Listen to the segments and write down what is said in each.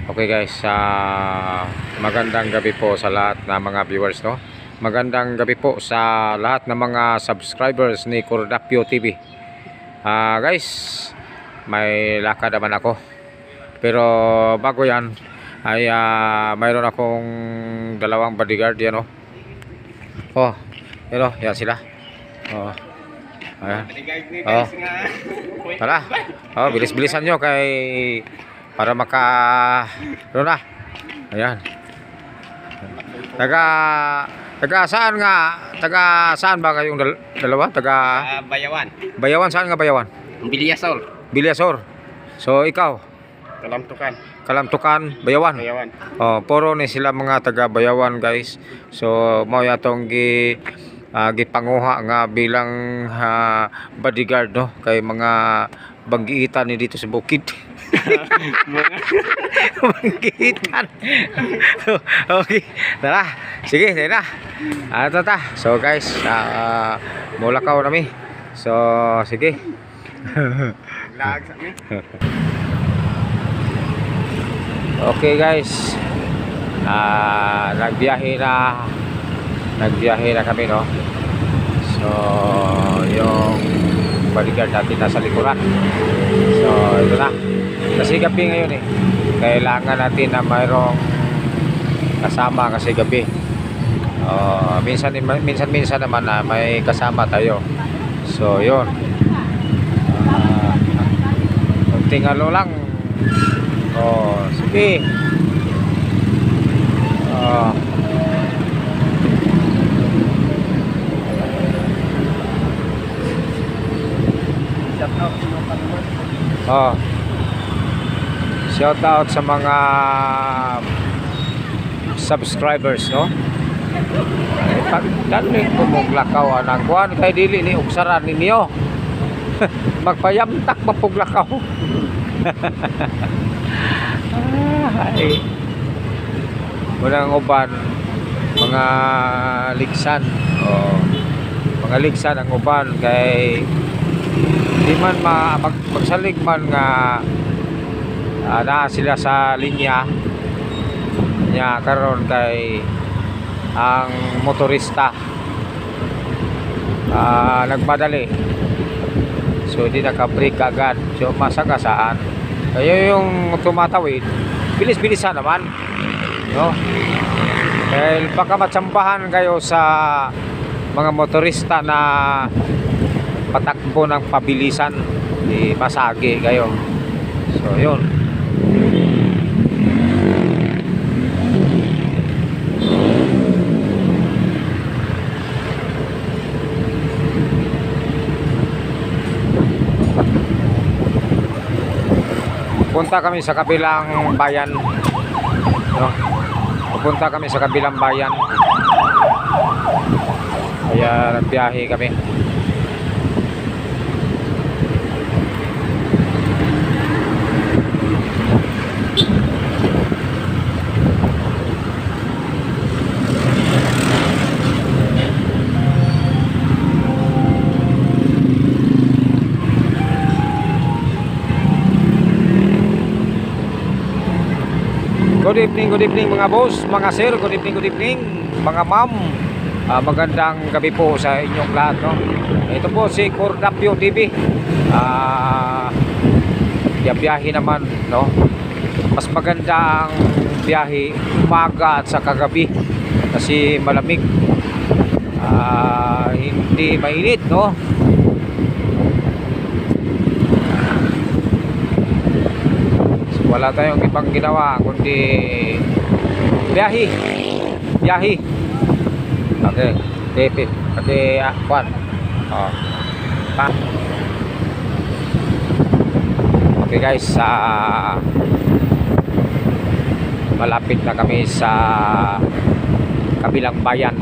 Okay guys, magandang gabi po sa lahat ng mga viewers, no? Magandang gabi po sa lahat ng mga subscribers ni Cordapio TV. Guys, may lakad naman ako. Pero bago yan ay mayroon akong dalawang bodyguard yan, no? Oh, yan, yan sila. Oh. Ayan. Oh. Tara. Oh, bilis-bilisan nyo kay para maka ano na. Ayan. Taga saan ba kayong dalawa? Bayawan. Bayawan, saan nga Bayawan? Bilyasol. Bilyasor. So ikaw, Kalamtukan, Bayawan. Bayawan. Oh, puro ni sila mga taga Bayawan, guys. So mao yatong gipanguha nga bilang bodyguard, no, kay mga banggiitan ni dito sa bukid. Banggiitan. Okay, tara. Sige, tara. Ta. So guys, mulakaw nami. So sige. Lag sa mi. Okay guys. Nagbiyahe na kami, no. So yung bodyguard natin nasa likuran. So ito na. Kasi gabi ngayon eh. Kailangan natin na mayroong kasama kasi gabi. Minsan naman na may kasama tayo. So yun. Kunting ano lang. Sige. Shout out sa mga subscribers, no? Pagdalit ko mong lakaw anang kuhan kay dili ni uksaran ninyo. Magpayamtak mapuglakaw. Ay. Unang uban mga ligsan. Mga ligsan ang uban kay di man magsalig man nga na sila sa linya nya karon kay ang motorista nagmadali, so di naka-brake agad, so masagasaan. Kaya yung tumatawid bilis-bilisan naman, no? Dahil baka matsambahan kayo sa mga motorista na patakbo ng pabilisan, di masagi kayo. So yun. Punta kami sa kabilang bayan, no? Pupunta kami sa kabilang bayan. Kaya nagbiyahe kami. Good evening mga boss, mga sir, good evening mga ma'am. Magandang gabi po sa inyong lahat, no? Ito po si Cordapio TV. Biyahe naman, no? Mas maganda ang biyahe umaga at sa kagabi kasi malamig. Hindi mainit, no? Wala tayong ibang ginawa kundi biyahe. Okay, tipid pati kwan. Okay guys, malapit na kami sa kabilang bayan.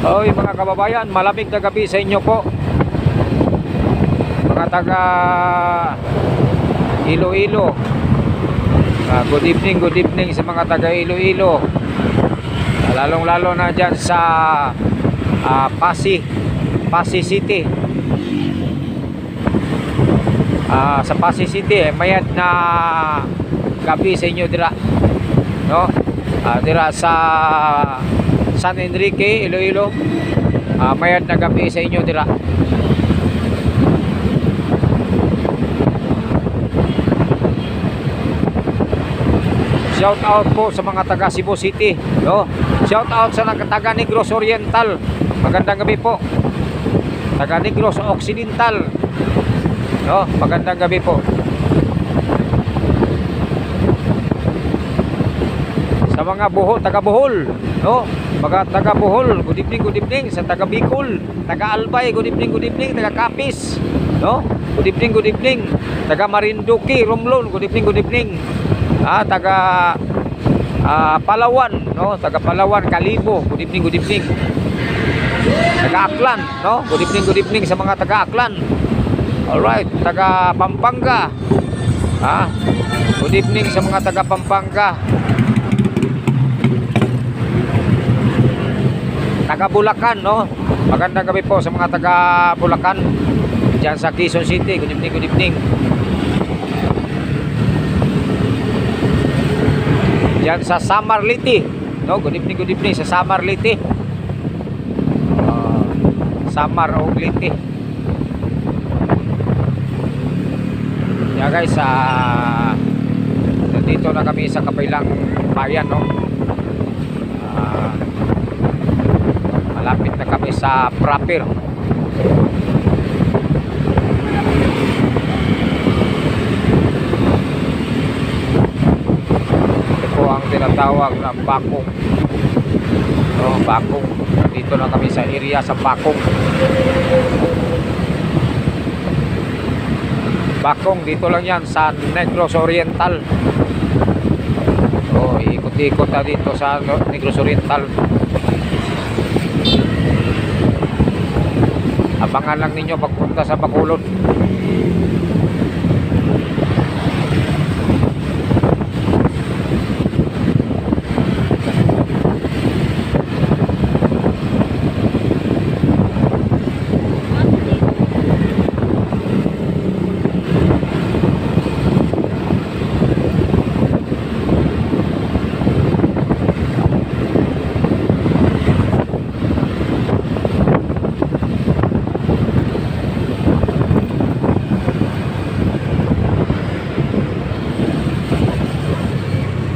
Oy mga kababayan, malamig na gabi sa inyo po. Mga taga Iloilo. Good evening sa mga taga Iloilo. Lalong-lalo na dyan sa Pasig City. Sa Pasig City, mayad na gabi sa inyo dira. No? Dira sa San Enrique, Iloilo. Mayad na gabi sa inyo dira. Shout out po sa mga taga Cebu City, no? Shout out sa taga Negros Oriental. Magandang gabi po. Taga Negros Occidental. No, magandang gabi po. Sa mga taga Bohol, no? Mga taga Bohol, good evening. Sa taga Bicol, taga Albay, good evening. Taga Capiz, no? Good evening. Taga Marinduque, Romblon, good evening. Taga Palawan, no? Taga Palawan, Kalibo, good evening. Taga Aklan, no? Good evening sa mga taga Aklan. Alright, taga Pampanga. Good evening sa mga taga Pampanga. Taga Bulacan, no? Magandang gabi po sa mga taga Bulacan. Diyan sa Quezon City, good evening. Diyan sa Samar Leyte, no? Good evening sa Samar Leyte. Samar o Leyte. Yeah guys, nandito na kami sa kabilang bayan, no? Malapit na kami sa Proper. Ang tinatawag na Bakong, no? Bakong, dito na kami sa area sa Bakong. Bakong, dito lang yan sa Negros Oriental. Ikot-ikot na dito sa Negros Oriental. Abangan lang ninyo pagpunta sa Bacolod.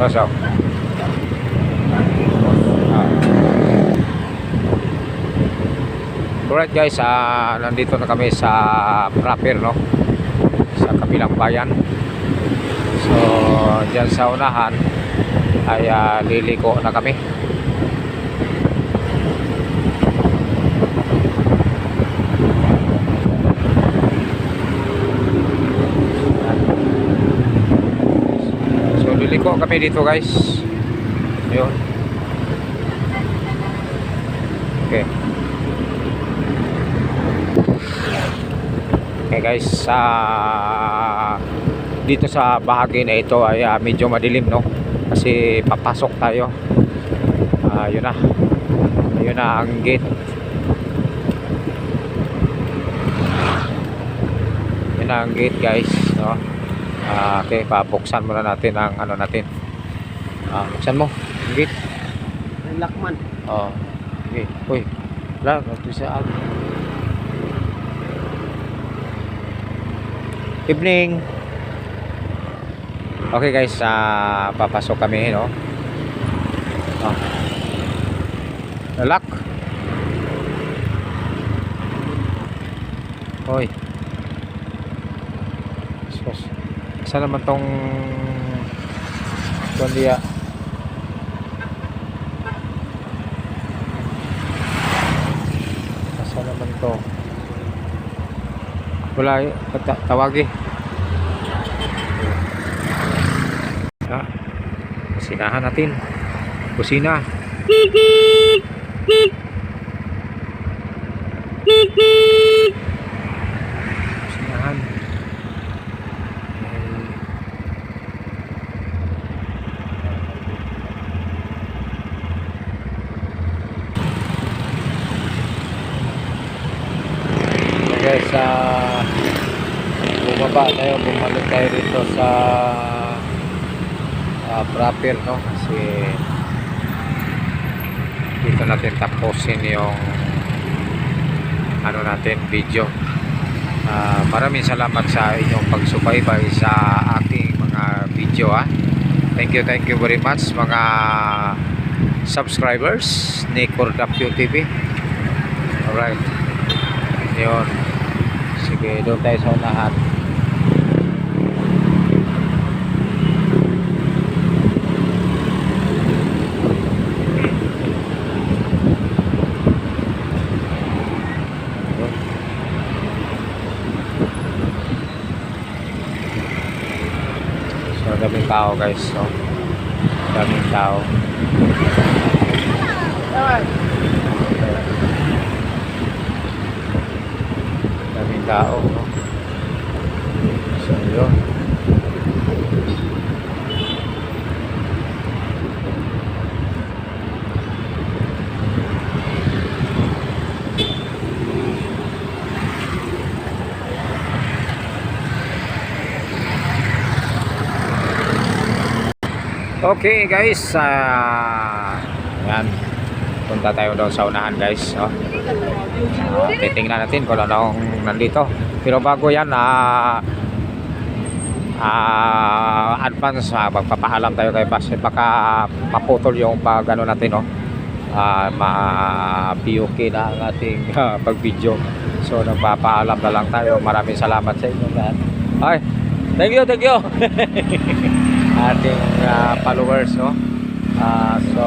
So, alright guys, nandito na kami sa Proper, no? Sa kabilang bayan. So, dyan sa unahan ay liliko na kami. Liliko kami dito guys. Ayun. Okay guys, dito sa bahagi na ito ay medyo madilim, no? Kasi papasok tayo. Ayun na ang gate. Yun na ang gate guys, no? Okay, papuksan muna natin ang ano natin. Buksan mo. Gate. Lakman. Okay. Uy. Wala. Ito siya. Evening. Okay guys, papasok kami, no? Lock. Hoy. Saan naman tong bandiya? Saan naman to? Wala, tawagi. Businahan natin. Busina. Sinahan. Guys, bumaba tayo, bumalik tayo dito sa proper, no? Kasi dito natin tapusin yung ano natin, video. Maraming salamat sa inyong pagsubaybay sa aking mga video, ha. Thank you very much mga subscribers ni Cordapio TV. Alright, yun. Sige, doon tayo sa unahan. So, daming tao guys, so daming tao. Daming tao, no? So, yun. Okay guys, yan, punta tayo doon sa unahan guys, no? Titingnan natin kung anong nandito, pero bago yan, advance, magpapaalam tayo kay Bas, baka maputol yung pag ano natin, no? Ma-POK na ang ating pag-video, so nagpapaalam na lang tayo. Maraming salamat sa inyo lahat. Ay, thank you ating followers, no? So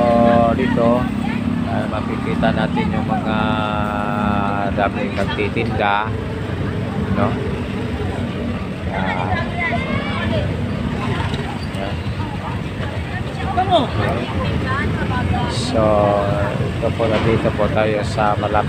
dito makikita natin yung mga daming nagtitinda, no? So ito po, dito po tayo sa malapit